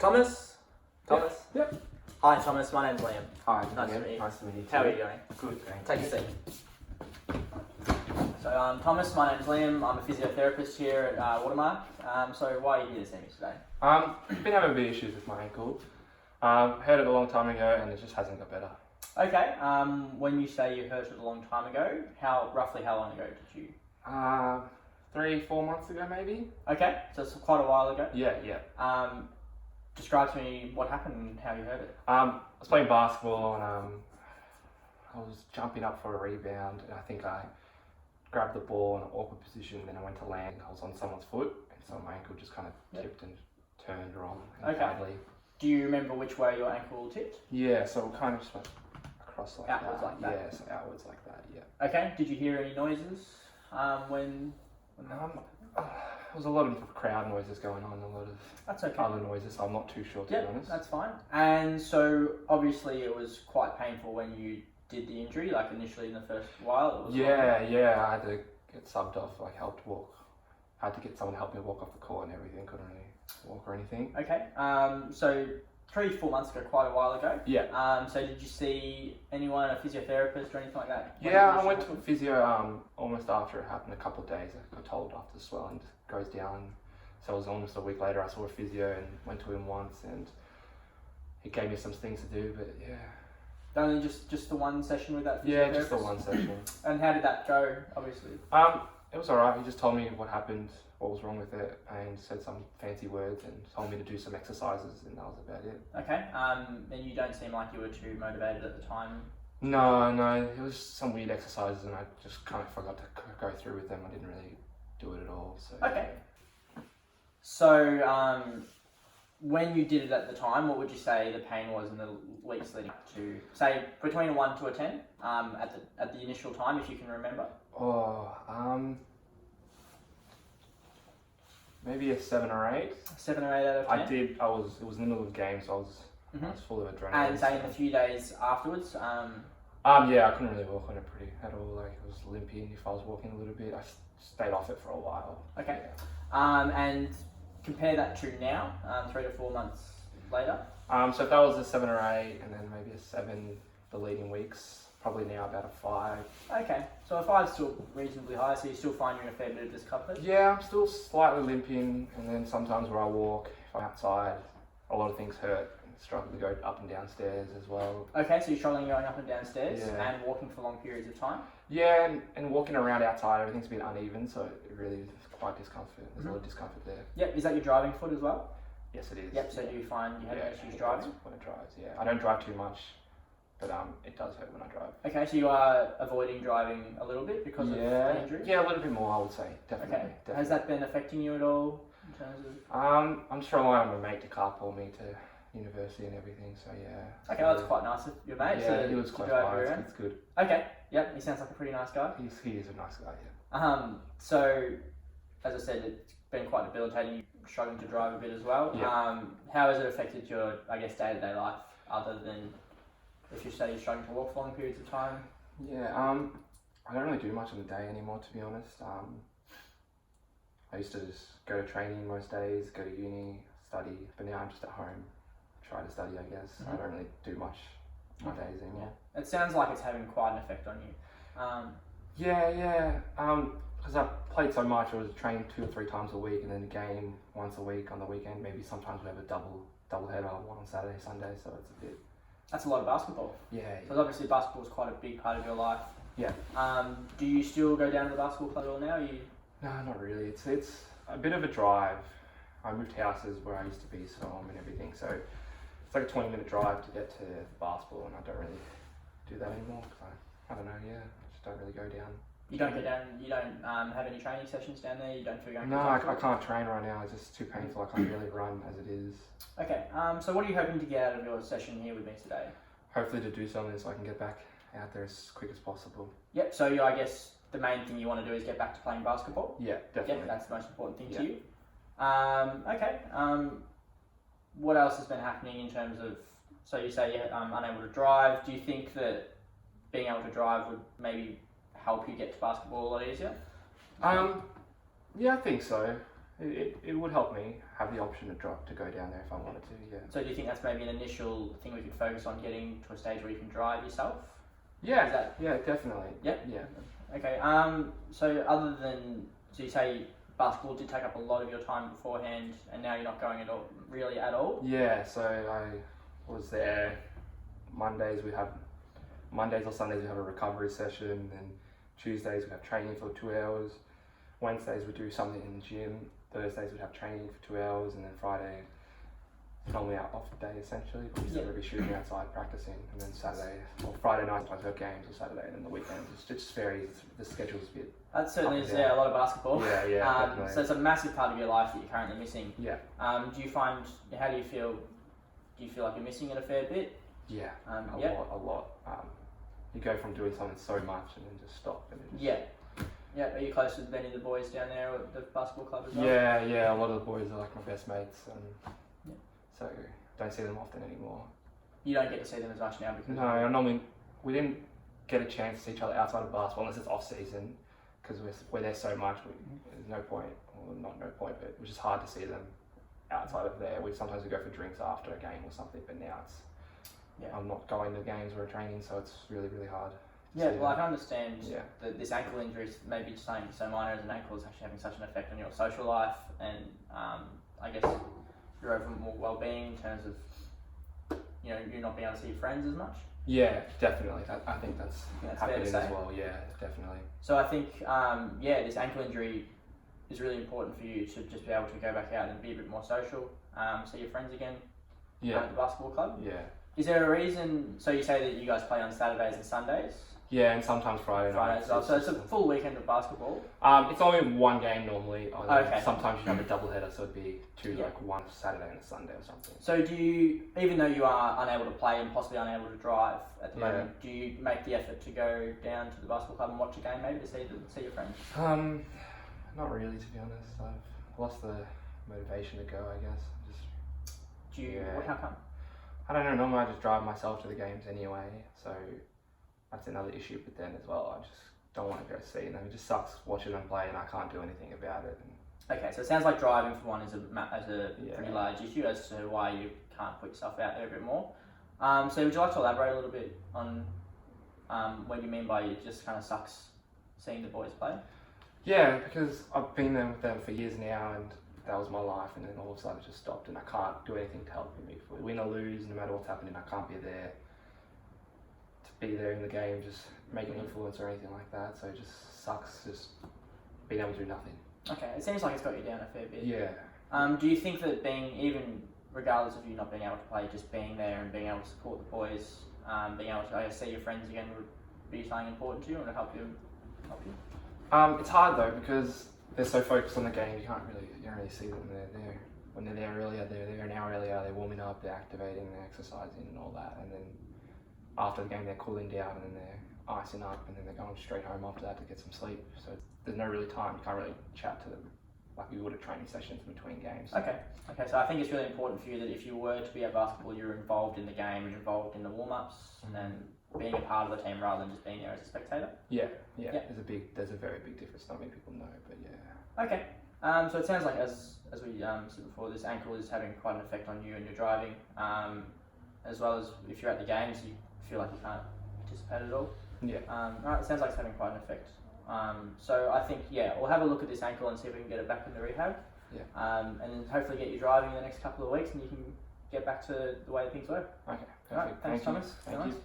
Thomas? Thomas? Yep. Hi Thomas, my name's Liam. Hi, Nice to meet you. Nice to meet you. How are you going? Good, thanks. Take a seat. So Thomas, my name's Liam. I'm a physiotherapist here at Watermark. So why are you here to see me today? Been having a bit of issues with my ankle. Heard it a long time ago and it just hasn't got better. Okay, when you say you hurt it a long time ago, roughly how long ago did you? 3-4 months ago maybe? Okay, so it's quite a while ago. Yeah. Describe to me what happened and how you hurt it. I was playing basketball and I was jumping up for a rebound and I think I grabbed the ball in an awkward position and then I went to land. I was on someone's foot and so my ankle just kind of tipped and turned wrong and badly. Do you remember which way your ankle tipped? Yeah, so it kind of just went across like outwards that. Like that? Yeah, so outwards like that, yeah. Okay, did you hear any noises when There was a lot of crowd noises going on, a lot of That's okay. other noises, so I'm not too sure to be honest. That's fine. And so obviously it was quite painful when you did the injury, like initially in the first while. It was Yeah, I had to get subbed off, like helped walk. I had to get someone to help me walk off the court and everything, couldn't really walk or anything. Okay, so 3-4 months ago, quite a while ago. Yeah. So did you see anyone, a physiotherapist or anything like that? Yeah, I went to a physio almost after it happened, a couple of days. I got told after the swelling just goes down. So it was almost a week later I saw a physio and went to him once and he gave me some things to do, but yeah. Only just the one session with that physiotherapist? Yeah, just the one session. And how did that go, obviously? It was alright. He just told me what happened, what was wrong with it, and said some fancy words and told me to do some exercises, and that was about it. Okay. And you don't seem like you were too motivated at the time. No, it was some weird exercises, and I just kind of forgot to go through with them. I didn't really do it at all. So. Okay. So, when you did it at the time, what would you say the pain was in the weeks leading up to, say, between a 1 to a 10, at the initial time, if you can remember? Maybe a 7 or 8. 7 or 8 out of 10? It was in the middle of the game, so I was full of adrenaline. And say in a few days afterwards? Yeah, I couldn't really walk on it at all. Like, I was limping if I was walking a little bit. I stayed off it for a while. Okay. Yeah. And compare that to now, 3 to 4 months later? So if that was a 7 or 8, and then maybe a 7 the leading weeks, probably now about a 5. Okay, so a 5 is still reasonably high, so you still find you're in a fair bit of discomfort? Yeah, I'm still slightly limping, and then sometimes where I walk, if I'm outside, a lot of things hurt. I struggle to go up and down stairs as well. Okay, so you're struggling going up and down stairs Yeah. and walking for long periods of time? Yeah, and walking around outside, everything's a bit uneven, so it really is quite discomfort. There's a lot of discomfort there. Yep, is that your driving foot as well? Yes, it is. Yep, so do you find you have issues driving? When it drives, yeah. I don't drive too much, but it does hurt when I drive. Okay, so you are avoiding driving a little bit because of the injury? Yeah, a little bit more, I would say. Definitely. Okay. Definitely. Has that been affecting you at all in terms of? I'm just relying on my mate to carpool me to university and everything, so yeah. Okay, well, that's quite nice of your mate. Yeah, so he was to close drive by, you around. it's good. Okay, yep, he sounds like a pretty nice guy. He is a nice guy, yeah. So, as I said, it's been quite debilitating, struggling to drive a bit as well. Yeah. How has it affected your, I guess, day-to-day life, other than if you say you're struggling to walk for long periods of time? Yeah, I don't really do much in the day anymore, to be honest. I used to just go to training most days, go to uni, study, but now I'm just at home, try to study, I guess. I don't really do much my days anymore. Yeah. It sounds like it's having quite an effect on you. Yeah. Because I played so much, I was training 2 or 3 times a week, and then a game once a week on the weekend. Maybe sometimes we have a double header, one on Saturday, Sunday, so it's a bit. That's a lot of basketball. Yeah. So obviously basketball is quite a big part of your life. Yeah. Do you still go down to the basketball club at all now? No, not really. It's a bit of a drive. I moved houses where I used to be, so and everything. So it's like a 20-minute drive to get to basketball, and I don't really do that anymore. Cause I don't know. Yeah, I just don't really go down. You don't go down. You don't have any training sessions down there. You don't feel going. No, I can't train right now. It's just too painful. I can't really run as it is. Okay. So what are you hoping to get out of your session here with me today? Hopefully to do something so I can get back out there as quick as possible. Yep. So I guess the main thing you want to do is get back to playing basketball. Yeah, definitely. Yep, that's the most important thing to you. Okay. What else has been happening in terms of? So you say you're unable to drive. Do you think that being able to drive would maybe help you get to basketball a lot easier? Yeah, I think so. it would help me have the option to go down there if I wanted to. Yeah. So do you think that's maybe an initial thing we could focus on, getting to a stage where you can drive yourself? Yeah. Is that- Yeah, definitely. Yep. Yeah. Okay. So other than, so you say basketball did take up a lot of your time beforehand, and now you're not going at all, really at all. Yeah. So I was there. Mondays or Sundays we have a recovery session, and Tuesdays we have training for 2 hours. Wednesdays we do something in the gym. Thursdays we have training for 2 hours, and then Friday it's normally our off day essentially, but we still be shooting outside practicing, and then Saturday or Friday night sometimes we have games, or Saturday, and then the weekends it just varies. The schedule's a bit. That certainly Up is and down. a lot of basketball. Yeah, definitely. So it's a massive part of your life that you're currently missing. Yeah. Do you find, how do you feel? Do you feel like you're missing it a fair bit? Yeah. Yeah. A lot. You go from doing something so much and then just stop, and it just, Yeah. Yeah. Are you close with any of the boys down there at the basketball club as well? Yeah, a lot of the boys are like my best mates, and Yeah. so don't see them often anymore. You don't get to see them as much now because. No, normally we didn't get a chance to see each other outside of basketball unless it's off season, because we're there so much. There's no point, or not no point, but it was just hard to see them outside of there. Sometimes we go for drinks after a game or something, but now I'm not going to games or training, so it's really hard. Yeah, well, I can understand Yeah. that this ankle injury is maybe something so minor as an ankle is actually having such an effect on your social life and I guess your overall well-being in terms of you not being able to see your friends as much. Yeah, definitely. I think that's That's fair to happening say. as well. Yeah, definitely. So I think this ankle injury is really important for you to just be able to go back out and be a bit more social, see your friends again at the basketball club. Yeah. Is there a reason? So you say that you guys play on Saturdays and Sundays. Yeah, and sometimes Friday nights. As well. So it's a full weekend of basketball. It's only one game normally. Okay. Sometimes you have a double header, so it'd be like one Saturday and a Sunday or something. So do you, even though you are unable to play and possibly unable to drive at the moment, do you make the effort to go down to the basketball club and watch a game maybe to see your friends? Not really, to be honest. I've lost the motivation to go, I guess. Do you? Yeah. How come? I don't know. Normally I just drive myself to the games anyway, so that's another issue. But then as well, I just don't want to go see them. It just sucks watching them play, and I can't do anything about it. Okay, so it sounds like driving for one is a Yeah. pretty large issue as to why you can't put yourself out there a bit more. So would you like to elaborate a little bit on what you mean by it just kind of sucks seeing the boys play? Yeah, because I've been there with them for years now, and that was my life, and then all of a sudden it just stopped, and I can't do anything to help me. If we win or lose, no matter what's happening, I can't be there to be there in the game, just make an influence or anything like that. So it just sucks, just being able to do nothing. Okay, it seems like it's got you down a fair bit. Yeah. Do you think that even regardless of you not being able to play, just being there and being able to support the boys, being able to see your friends again would be something important to you and to help you? It's hard though, because they're so focused on the game, you don't really see them. When they're there earlier, they're there an hour earlier, they're warming up, they're activating, they're exercising and all that, and then after the game they're cooling down, and then they're icing up, and then they're going straight home after that to get some sleep. So there's no really time, you can't really chat to them like you would at training sessions between games. Okay, so I think it's really important for you that if you were to be at basketball, you're involved in the game, you're involved in the warm-ups, and being a part of the team rather than just being there as a spectator. Yeah. There's a very big difference. Not many people know, but yeah. Okay. So it sounds like as we said before, this ankle is having quite an effect on you and your driving, as well as if you're at the games, you feel like you can't participate at all. Yeah. Alright, it sounds like it's having quite an effect. So I think we'll have a look at this ankle and see if we can get it back in the rehab. Yeah. And then hopefully get you driving in the next couple of weeks, and you can get back to the way things were. Okay. Perfect. Alright, thanks, Thomas. Thank you.